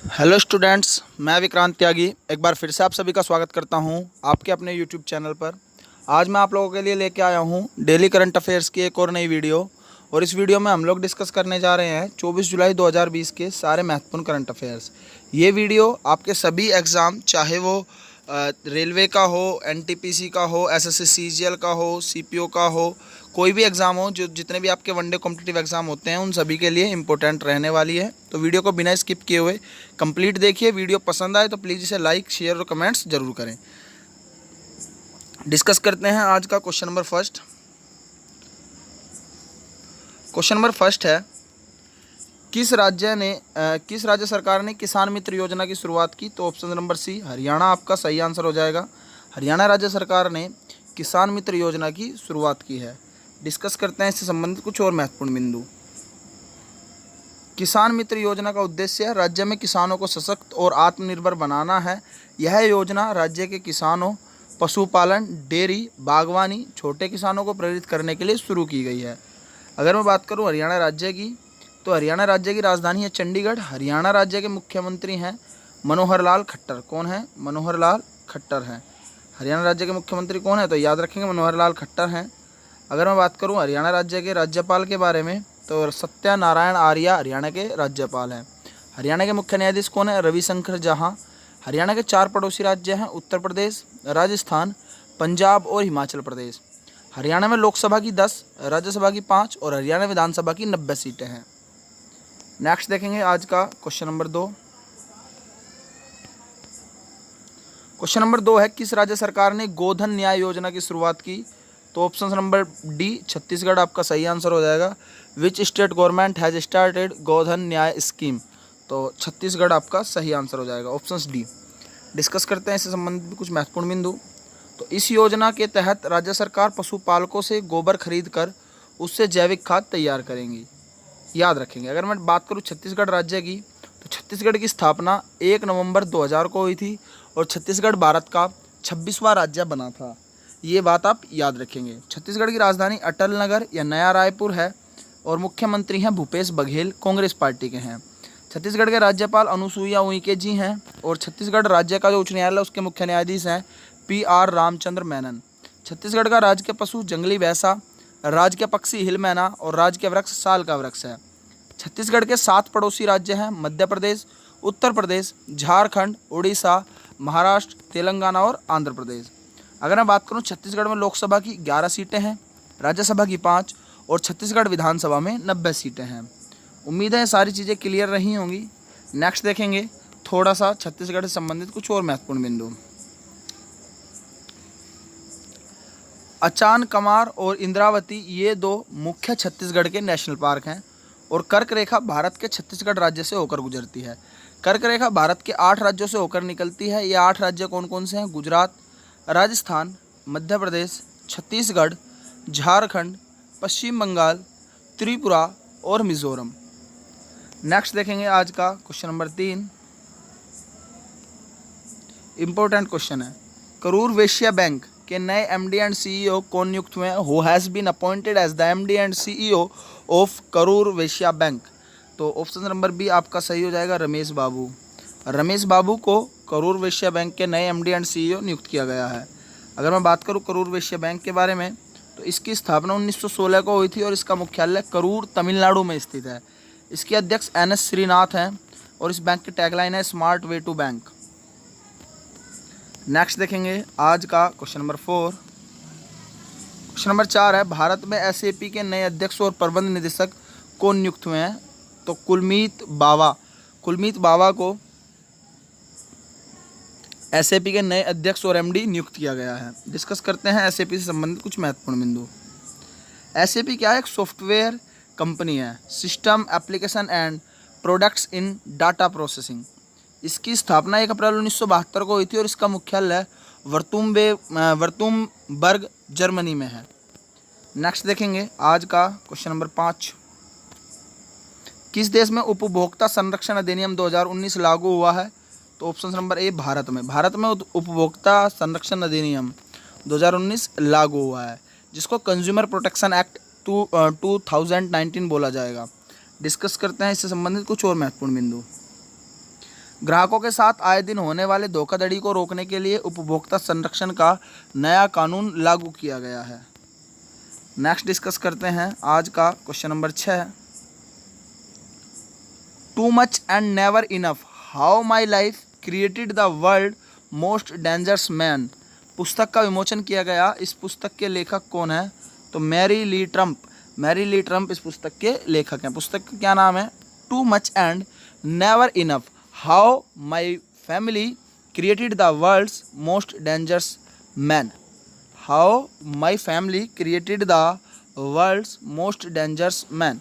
Hello students, मैं विक्रांत त्यागी एक बार फिर से आप सभी का स्वागत करता हूं आपके अपने यूट्यूब चैनल पर। आज मैं आप लोगों के लिए लेके आया हूं डेली करंट अफेयर्स की एक और नई वीडियो। और इस वीडियो में हम लोग डिस्कस करने जा रहे हैं 24 जुलाई 2020 के सारे महत्वपूर्ण करंट अफेयर्स। ये वीडियो आपके सभी एग्ज़ाम, चाहे वो रेलवे का हो, एनटीपीसी का हो, एसएससी सीजीएल का हो, सीपीओ का हो, कोई भी एग्ज़ाम हो, जो जितने भी आपके वनडे कॉम्पिटिटिव एग्ज़ाम होते हैं उन सभी के लिए इंपॉर्टेंट रहने वाली है। तो वीडियो को बिना स्किप किए हुए कंप्लीट देखिए। वीडियो पसंद आए तो प्लीज़ इसे लाइक, शेयर और कमेंट्स जरूर करें। डिस्कस करते हैं आज का question number first. Question number first है, किस राज्य सरकार ने किसान मित्र योजना की शुरुआत की? तो ऑप्शन नंबर सी हरियाणा आपका सही आंसर हो जाएगा। हरियाणा राज्य सरकार ने किसान मित्र योजना की शुरुआत की है। डिस्कस करते हैं इससे संबंधित कुछ और महत्वपूर्ण बिंदु। किसान मित्र योजना का उद्देश्य राज्य में किसानों को सशक्त और आत्मनिर्भर बनाना है। यह योजना राज्य के किसानों, पशुपालन, डेयरी, बागवानी, छोटे किसानों को प्रेरित करने के लिए शुरू की गई है। अगर मैं बात करूं हरियाणा राज्य की, तो हरियाणा राज्य की राजधानी है चंडीगढ़। हरियाणा राज्य के मुख्यमंत्री हैं मनोहर लाल खट्टर। कौन है? मनोहर लाल खट्टर हैं। हरियाणा राज्य के मुख्यमंत्री कौन है? तो याद रखेंगे, मनोहर लाल खट्टर हैं। अगर मैं बात करूं हरियाणा राज्य के राज्यपाल के बारे में, तो सत्यनारायण आर्य हरियाणा के राज्यपाल हैं। हरियाणा के मुख्य न्यायाधीश कौन है? रविशंकर जहाँ। हरियाणा के 4 पड़ोसी राज्य हैं, उत्तर प्रदेश, राजस्थान, पंजाब और हिमाचल प्रदेश। हरियाणा में लोकसभा की 10, राज्यसभा की 5 और हरियाणा विधानसभा की 90 सीटें हैं। नेक्स्ट देखेंगे आज का क्वेश्चन नंबर 2। क्वेश्चन नंबर 2 है, किस राज्य सरकार ने गोधन न्याय योजना की शुरुआत की? तो ऑप्शन नंबर डी छत्तीसगढ़ आपका सही आंसर हो जाएगा। Which state government has started Godhan Nyay scheme? तो छत्तीसगढ़ आपका सही आंसर हो जाएगा, ऑप्शन डी। डिस्कस करते हैं इससे संबंधित कुछ महत्वपूर्ण बिंदु। तो इस योजना के तहत राज्य सरकार पशुपालकों से गोबर खरीद कर उससे जैविक खाद तैयार करेंगी। याद रखेंगे। अगर मैं बात करूं छत्तीसगढ़ राज्य की, तो छत्तीसगढ़ की स्थापना 1 नवंबर 2000 को हुई थी और छत्तीसगढ़ भारत का 26वां राज्य बना था। ये बात आप याद रखेंगे। छत्तीसगढ़ की राजधानी अटल नगर या नया रायपुर है और मुख्यमंत्री हैं भूपेश बघेल, कांग्रेस पार्टी के हैं। छत्तीसगढ़ के राज्यपाल अनुसुईया उइके जी हैं और छत्तीसगढ़ राज्य का जो उच्च न्यायालय उसके मुख्य न्यायाधीश हैं PR रामचंद्र मेनन। छत्तीसगढ़ का राजकीय पशु जंगली भैंसा, राजकीय पक्षी हिल मैना और राजकीय वृक्ष साल का वृक्ष है। छत्तीसगढ़ के 7 पड़ोसी राज्य हैं, मध्य प्रदेश, उत्तर प्रदेश, झारखंड, उड़ीसा, महाराष्ट्र, तेलंगाना और आंध्र प्रदेश। अगर मैं बात करूं छत्तीसगढ़ में लोकसभा की 11 सीटें हैं, राज्यसभा की 5 और छत्तीसगढ़ विधानसभा में 90 सीटें हैं। उम्मीद है सारी चीज़ें क्लियर रही होंगी। नेक्स्ट देखेंगे थोड़ा सा छत्तीसगढ़ से संबंधित कुछ और महत्वपूर्ण बिंदु। अचान कमार और इंद्रावती ये 2 मुख्य छत्तीसगढ़ के नेशनल पार्क हैं और कर्क रेखा भारत के छत्तीसगढ़ राज्य से होकर गुजरती है। कर्क रेखा भारत के 8 राज्यों से होकर निकलती है। ये 8 राज्य कौन कौन से हैं? गुजरात, राजस्थान, मध्य प्रदेश, छत्तीसगढ़, झारखंड, पश्चिम बंगाल, त्रिपुरा और मिजोरम। नेक्स्ट देखेंगे आज का क्वेश्चन नंबर 3। इंपॉर्टेंट क्वेश्चन है, करूर वैश्य बैंक के नए MD एंड CEO कौन नियुक्त हुए हैं? Who has been appointed as the MD and CEO of Karur Vysya bank? तो ऑप्शन नंबर बी आपका सही हो जाएगा, रमेश बाबू। रमेश बाबू को करूर वैश्य बैंक के नए MD एंड CEO नियुक्त किया गया है। अगर मैं बात करूं करूर वैश्य बैंक के बारे में, तो इसकी स्थापना 1916 को हुई थी और इसका मुख्यालय करूर, तमिलनाडु में स्थित है। इसके अध्यक्ष NS श्रीनाथ हैं और इस बैंक की टैगलाइन है smart way to bank. Next देखेंगे आज का क्वेश्चन नंबर 4। क्वेश्चन नंबर 4 है, भारत में SAP के नए अध्यक्ष और प्रबंध निदेशक कौन नियुक्त हुए हैं? तो कुलमीत बावा को SAP के नए अध्यक्ष और MD नियुक्त किया गया है। डिस्कस करते हैं SAP से संबंधित कुछ महत्वपूर्ण बिंदु। SAP क्या है? एक सॉफ्टवेयर कंपनी है, system application and products in data processing. इसकी स्थापना 1 अप्रैल 1972 को हुई थी और इसका मुख्यालय वर्तुमबर्ग, जर्मनी में है। नेक्स्ट देखेंगे आज का क्वेश्चन नंबर 5। किस देश में उपभोक्ता संरक्षण अधिनियम 2019 लागू हुआ है? तो ऑप्शन नंबर ए भारत में। भारत में उपभोक्ता संरक्षण अधिनियम 2019 लागू हुआ है, जिसको कंज्यूमर प्रोटेक्शन एक्ट 2019 बोला जाएगा। डिस्कस करते हैं इससे संबंधित कुछ और महत्वपूर्ण बिंदु। ग्राहकों के साथ आए दिन होने वाले धोखाधड़ी को रोकने के लिए उपभोक्ता संरक्षण का नया कानून लागू किया गया है। नेक्स्ट डिस्कस करते हैं आज का question number 6। To much and never enough, how my life created the world most dangerous man, पुस्तक का विमोचन किया गया। इस पुस्तक के लेखक कौन है? तो Mary Lee Trump. Mary Lee Trump इस पुस्तक के लेखक हैं। पुस्तक का क्या नाम है? Too much and never enough, how my family created the world's most dangerous man. How my family created the world's most dangerous man.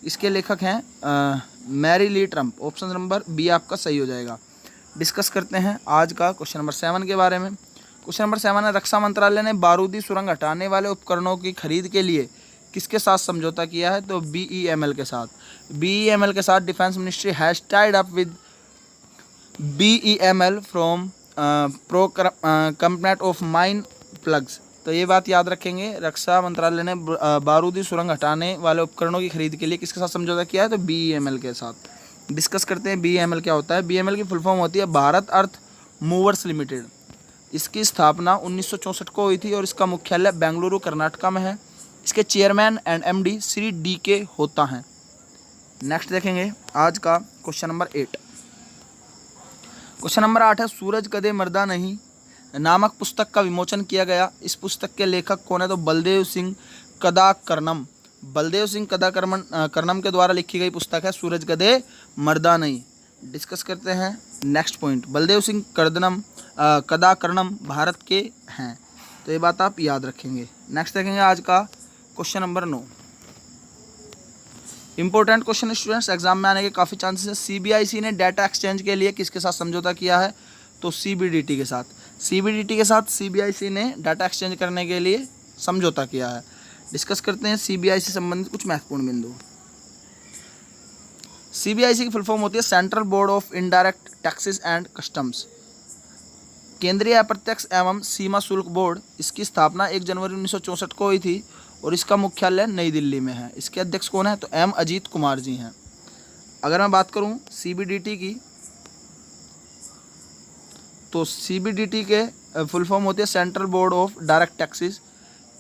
इसके लेखक हैं Mary Lee Trump. Option number B आपका सही हो जाएगा। डिस्कस करते हैं आज का क्वेश्चन नंबर 7 के बारे में। क्वेश्चन नंबर 7 है, रक्षा मंत्रालय ने बारूदी सुरंग हटाने वाले उपकरणों की खरीद के लिए किसके साथ समझौता किया है? तो BEML के साथ। BEML के साथ defence ministry has tied up with BEML from pro component of mine plugs. तो ये बात याद रखेंगे, रक्षा मंत्रालय ने बारूदी सुरंग हटाने वाले उपकरणों की खरीद के लिए किसके साथ समझौता किया है? तो BEML के साथ। डिस्कस करते हैं BEML क्या होता है। BEML की फुल फॉर्म होती है भारत अर्थ मूवर्स लिमिटेड। इसकी स्थापना 1964 को हुई थी और इसका मुख्यालय बेंगलुरु कर्नाटका में है। इसके chairman and MD Shri DK होता हैं। नेक्स्ट देखेंगे आज का क्वेश्चन नंबर 8। क्वेश्चन नंबर 8 है, सूरज कदे मर्दा नहीं नामक पुस्तक का विमोचन किया गया। इस पुस्तक के लेखक कौन है? तो बलदेव सिंह कदाकर्णम। बलदेव सिंह कदाकर्णम के द्वारा लिखी गई पुस्तक है सूरज कदे मर्दा नहीं। डिस्कस करते हैं नेक्स्ट पॉइंट। बलदेव सिंह कदाकर्णम भारत के हैं, तो ये बात आप याद रखेंगे। नेक्स्ट देखेंगे आज का question number 9। Important question students, exam में आने के काफ़ी चांसेस है। CBIC ने डाटा एक्सचेंज के लिए किसके साथ समझौता किया है? तो CBDT के साथ। CBDT के साथ CBIC ने डाटा एक्सचेंज करने के लिए समझौता किया है। डिस्कस करते हैं CBIC से संबंधित कुछ महत्वपूर्ण बिंदु। CBIC की फुल फॉर्म होती है central board of indirect taxes and customs, केंद्रीय अप्रत्यक्ष एवं सीमा शुल्क बोर्ड। इसकी स्थापना 1 जनवरी 1964 को हुई थी और इसका मुख्यालय नई दिल्ली में है। इसके अध्यक्ष कौन है? तो M अजीत कुमार जी हैं। अगर मैं बात करूं CBDT की, तो CBDT के फुल फॉर्म होती है central board of direct taxes,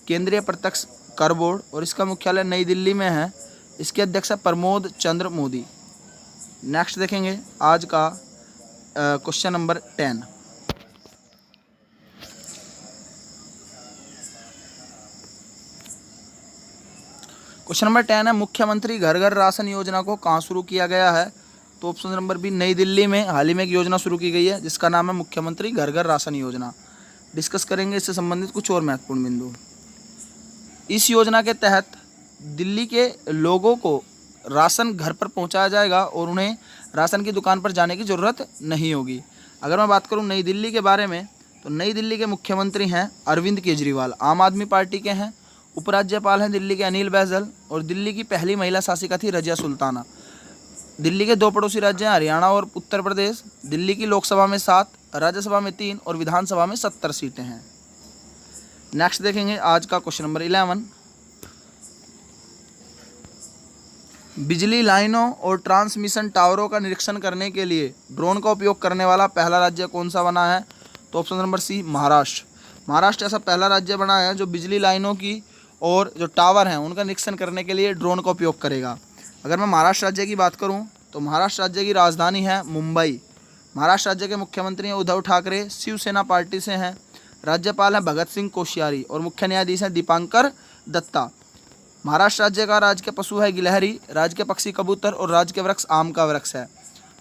केंद्रीय प्रत्यक्ष कर बोर्ड, और इसका मुख्यालय नई दिल्ली में है। इसके अध्यक्ष है प्रमोद चंद्र मोदी। नेक्स्ट देखेंगे आज का क्वेश्चन नंबर 10। क्वेश्चन नंबर 10 है, मुख्यमंत्री घर घर राशन योजना को कहाँ शुरू किया गया है? तो ऑप्शन नंबर बी नई दिल्ली में हाल ही में एक योजना शुरू की गई है जिसका नाम है मुख्यमंत्री घर घर राशन योजना। डिस्कस करेंगे इससे संबंधित कुछ और महत्वपूर्ण बिंदु। इस योजना के तहत दिल्ली के लोगों को राशन घर पर पहुंचाया जाएगा और उन्हें राशन की दुकान पर जाने की ज़रूरत नहीं होगी। अगर मैं बात करूं नई दिल्ली के बारे में, तो नई दिल्ली के मुख्यमंत्री हैं अरविंद केजरीवाल, आम आदमी पार्टी के हैं। उपराज्यपाल हैं दिल्ली के अनिल बैजल, और दिल्ली की पहली महिला शासिका थी रजिया सुल्ताना। दिल्ली के 2 पड़ोसी राज्य हैं हरियाणा और उत्तर प्रदेश। दिल्ली की लोकसभा में 7, राज्यसभा में 3 और विधानसभा में 70 सीटें हैं। नेक्स्ट देखेंगे आज का क्वेश्चन नंबर 11। बिजली लाइनों और ट्रांसमिशन टावरों का निरीक्षण करने के लिए ड्रोन का उपयोग करने वाला पहला राज्य कौन सा बना है? तो option number C Maharashtra. Maharashtra ऐसा पहला राज्य बना है जो बिजली लाइनों की और जो टावर हैं उनका निरीक्षण करने के लिए ड्रोन का उपयोग करेगा। अगर मैं महाराष्ट्र राज्य की बात करूं तो महाराष्ट्र राज्य की राजधानी है मुंबई। महाराष्ट्र राज्य के मुख्यमंत्री हैं उद्धव ठाकरे, शिवसेना पार्टी से हैं। राज्यपाल हैं भगत सिंह कोश्यारी और मुख्य न्यायाधीश हैं दीपांकर दत्ता। महाराष्ट्र राज्य का राजकीय पशु है गिलहरी, राजकीय पक्षी कबूतर और राजकीय वृक्ष आम का वृक्ष है।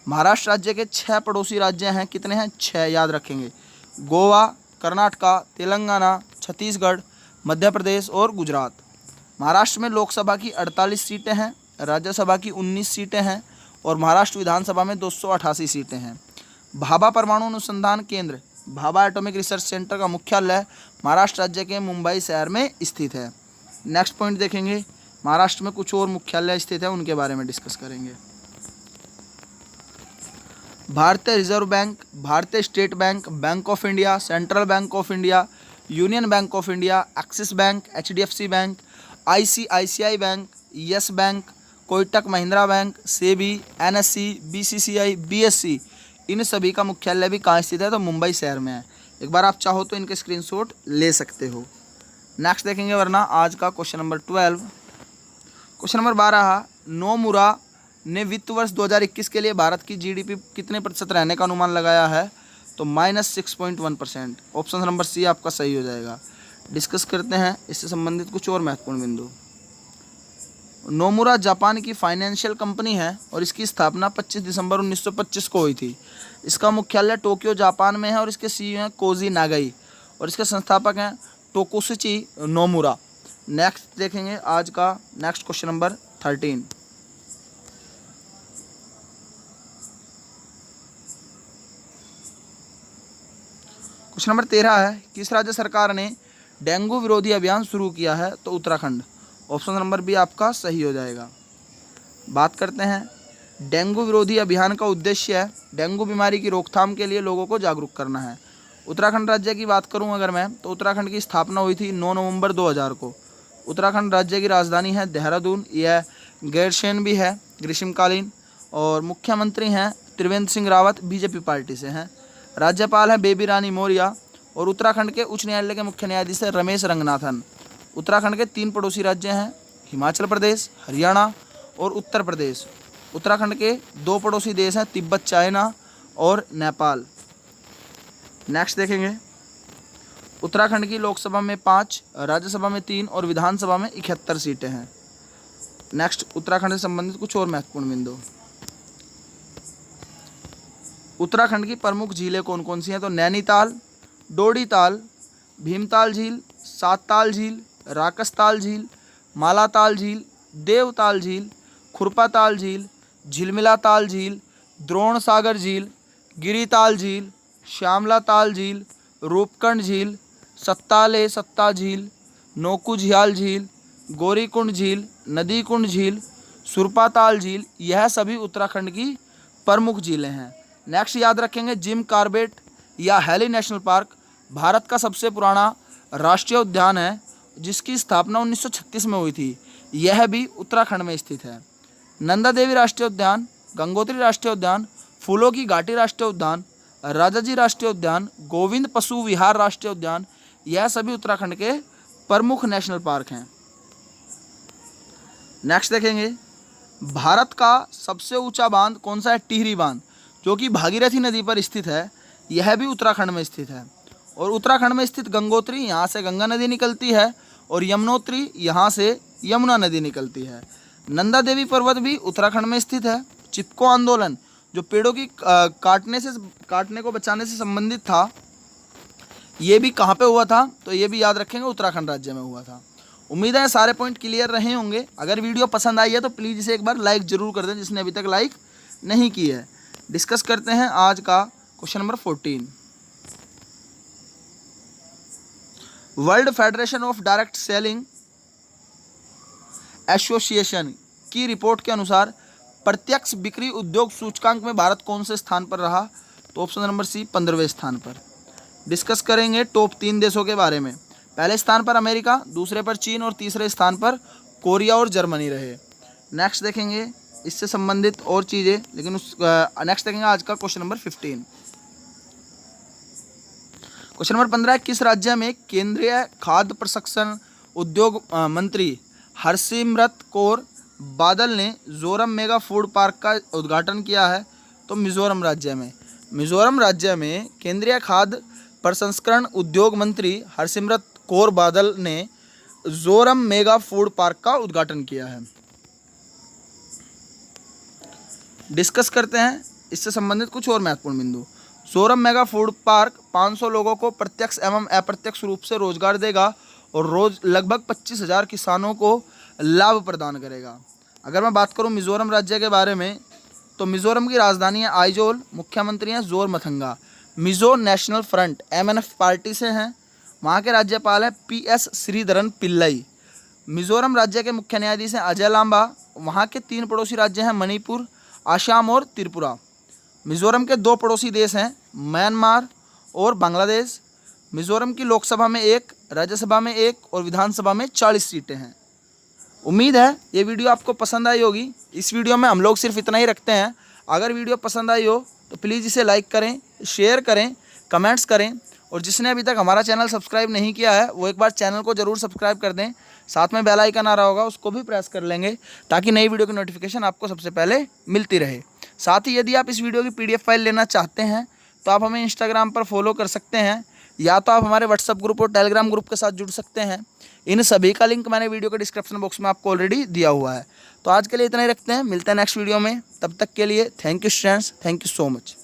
महाराष्ट्र राज्य के 6 पड़ोसी राज्य हैं। कितने हैं? 6 याद रखेंगे। गोवा, कर्नाटका, तेलंगाना, छत्तीसगढ़, मध्य प्रदेश और गुजरात। महाराष्ट्र में लोकसभा की 48 सीटें हैं, राज्यसभा की 19 सीटें हैं और महाराष्ट्र विधानसभा में 288 सीटें हैं। भाभा परमाणु अनुसंधान केंद्र, भाभा एटॉमिक रिसर्च सेंटर का मुख्यालय महाराष्ट्र राज्य के मुंबई शहर में स्थित है। नेक्स्ट पॉइंट देखेंगे, महाराष्ट्र में कुछ और मुख्यालय स्थित है उनके बारे में डिस्कस करेंगे। भारतीय रिजर्व बैंक, भारतीय state bank, bank of India, central bank of India, union bank of India, axis bank, HDFC bank, ICICI bank, yes bank, Kotak Mahindra bank, SEBI, NSE, BCCI, BSE, इन सभी का मुख्यालय भी कहाँ स्थित है, तो मुंबई शहर में है। एक बार आप चाहो तो इनके स्क्रीनशॉट ले सकते हो। नेक्स्ट देखेंगे वरना आज का question number 12। Question number 12, Nomura ने वित्त वर्ष 2021 के लिए भारत की जीडीपी कितने प्रतिशत रहने का अनुमान लगाया है, तो -6.1%। ऑप्शन नंबर सी आपका सही हो जाएगा। डिस्कस करते हैं इससे संबंधित कुछ और महत्वपूर्ण बिंदु। नोमुरा जापान की फाइनेंशियल कंपनी है और इसकी स्थापना 25 दिसंबर 1925 को हुई थी। इसका मुख्यालय टोक्यो जापान में है और इसके सीईओ हैं कोजी नागाई और इसके संस्थापक हैं टोकुशिची नोमुरा। नेक्स्ट देखेंगे आज का next question number 13। Question number 13 है, किस राज्य सरकार ने डेंगू विरोधी अभियान शुरू किया है, तो उत्तराखंड। ऑप्शन नंबर बी आपका सही हो जाएगा। बात करते हैं डेंगू विरोधी अभियान का उद्देश्य है डेंगू बीमारी की रोकथाम के लिए लोगों को जागरूक करना है। उत्तराखंड राज्य की बात करूं अगर मैं, तो उत्तराखंड की स्थापना हुई थी 9 नवंबर 2000 को। उत्तराखंड राज्य की राजधानी है देहरादून। यह गैरसैंण भी है ग्रीष्मकालीन और मुख्यमंत्री हैं त्रिवेंद्र सिंह रावत, बीजेपी पार्टी से हैं। राज्यपाल है बेबी रानी मौर्य और उत्तराखंड के उच्च न्यायालय के मुख्य न्यायाधीश है रमेश रंगनाथन। उत्तराखंड के 3 पड़ोसी राज्य हैं हिमाचल प्रदेश, हरियाणा और उत्तर प्रदेश। उत्तराखंड के 2 पड़ोसी देश हैं तिब्बत, चाइना और नेपाल। नेक्स्ट देखेंगे उत्तराखंड की लोकसभा में 5, राज्यसभा में 3 और विधानसभा में 71 सीटें हैं। नेक्स्ट उत्तराखंड से संबंधित कुछ और महत्वपूर्ण बिंदु। उत्तराखंड की प्रमुख झीलें कौन कौन सी हैं, तो नैनीताल, डोडीताल, भीमताल झील, सातताल झील, राकसताल झील, मालाताल झील, देवताल झील, खुरपाताल झील, झिलमिलाताल झील, द्रोण सागर झील, गिरीताल झील, श्यामलाताल झील, रूपकुंड झील, सत्ताले सत्ता झील, नोकूझियाल झील, गौरीकुंड झील, नदीकुंड झील, सुरपाताल झील, यह सभी उत्तराखंड की प्रमुख झीलें हैं। नेक्स्ट याद रखेंगे जिम कॉर्बेट या हेली नेशनल पार्क भारत का सबसे पुराना राष्ट्रीय उद्यान है जिसकी स्थापना 1936 में हुई थी। यह भी उत्तराखंड में स्थित है। नंदा देवी राष्ट्रीय उद्यान, गंगोत्री राष्ट्रीय उद्यान, फूलों की घाटी राष्ट्रीय उद्यान, राजाजी राष्ट्रीय उद्यान, गोविंद पशु विहार राष्ट्रीय उद्यान, यह सभी उत्तराखंड के प्रमुख नेशनल पार्क हैं। नेक्स्ट देखेंगे भारत का सबसे ऊंचा बांध कौन सा है, टिहरी बांध, जो कि भागीरथी नदी पर स्थित है। यह भी उत्तराखंड में स्थित है। और उत्तराखंड में स्थित गंगोत्री, यहाँ से गंगा नदी निकलती है और यमुनोत्री, यहाँ से यमुना नदी निकलती है। नंदा देवी पर्वत भी उत्तराखंड में स्थित है। चिपको आंदोलन जो पेड़ों की काटने को बचाने से संबंधित था, ये भी कहाँ पे हुआ था, तो ये भी याद रखेंगे उत्तराखंड राज्य में हुआ था। उम्मीद है सारे पॉइंट क्लियर रहे होंगे। अगर वीडियो पसंद आई है तो प्लीज़ इसे एक बार लाइक ज़रूर कर दें जिसने अभी तक लाइक नहीं की है। डिस्कस करते हैं आज का question number 14। World federation of direct selling association की रिपोर्ट के अनुसार प्रत्यक्ष बिक्री उद्योग सूचकांक में भारत कौन से स्थान पर रहा, तो ऑप्शन नंबर सी 15वें स्थान पर। डिस्कस करेंगे टॉप 3 देशों के बारे में। पहले स्थान पर अमेरिका, दूसरे पर चीन और तीसरे स्थान पर कोरिया और जर्मनी रहे। नेक्स्ट देखेंगे इससे संबंधित और चीज़ें, लेकिन नेक्स्ट देखेंगे आज का क्वेश्चन नंबर 15। क्वेश्चन नंबर 15 किस राज्य में केंद्रीय खाद्य प्रसंस्करण उद्योग मंत्री हरसिमरत कौर बादल ने जोरम मेगा फूड पार्क का उद्घाटन किया है, तो मिजोरम राज्य में। मिजोरम राज्य में केंद्रीय खाद्य प्रसंस्करण उद्योग मंत्री हरसिमरत कौर बादल ने जोरम मेगा फूड पार्क का उद्घाटन किया है। डिस्कस करते हैं इससे संबंधित कुछ और महत्वपूर्ण बिंदु। जोरम मेगा फूड पार्क 500 लोगों को प्रत्यक्ष एवं अप्रत्यक्ष रूप से रोजगार देगा और रोज लगभग 25,000 किसानों को लाभ प्रदान करेगा। अगर मैं बात करूं मिजोरम राज्य के बारे में, तो मिजोरम की राजधानी है आइजोल, मुख्यमंत्री हैं Zoramthanga. Mizo national front MNF party से हैं। वहाँ के राज्यपाल हैं PS श्रीधरन पिल्लई। मिजोरम राज्य के मुख्य न्यायाधीश हैं अजय लांबा। वहाँ के 3 पड़ोसी राज्य हैं मणिपुर, असम और त्रिपुरा। मिजोरम के 2 पड़ोसी देश हैं म्यांमार और बांग्लादेश। मिजोरम की लोकसभा में 1, राज्यसभा में 1 और विधानसभा में 40 सीटें हैं। उम्मीद है ये वीडियो आपको पसंद आई होगी। इस वीडियो में हम लोग सिर्फ इतना ही रखते हैं। अगर वीडियो पसंद आई हो तो प्लीज़ इसे लाइक करें, शेयर करें, कमेंट्स करें, और जिसने अभी तक हमारा चैनल सब्सक्राइब नहीं किया है वो एक बार चैनल को ज़रूर सब्सक्राइब कर दें। साथ में बेल आइकन आ रहा होगा, उसको भी प्रेस कर लेंगे ताकि नई वीडियो की नोटिफिकेशन आपको सबसे पहले मिलती रहे। साथ ही यदि आप इस वीडियो की PDF फाइल लेना चाहते हैं तो आप हमें इंस्टाग्राम पर फॉलो कर सकते हैं, या तो आप हमारे व्हाट्सएप ग्रुप और टेलीग्राम ग्रुप के साथ जुड़ सकते हैं। इन सभी का लिंक मैंने वीडियो के डिस्क्रिप्शन बॉक्स में आपको ऑलरेडी दिया हुआ है। तो आज के लिए इतना ही रखते हैं, मिलते हैं नेक्स्ट वीडियो में। तब तक के लिए thank you students, thank you so much.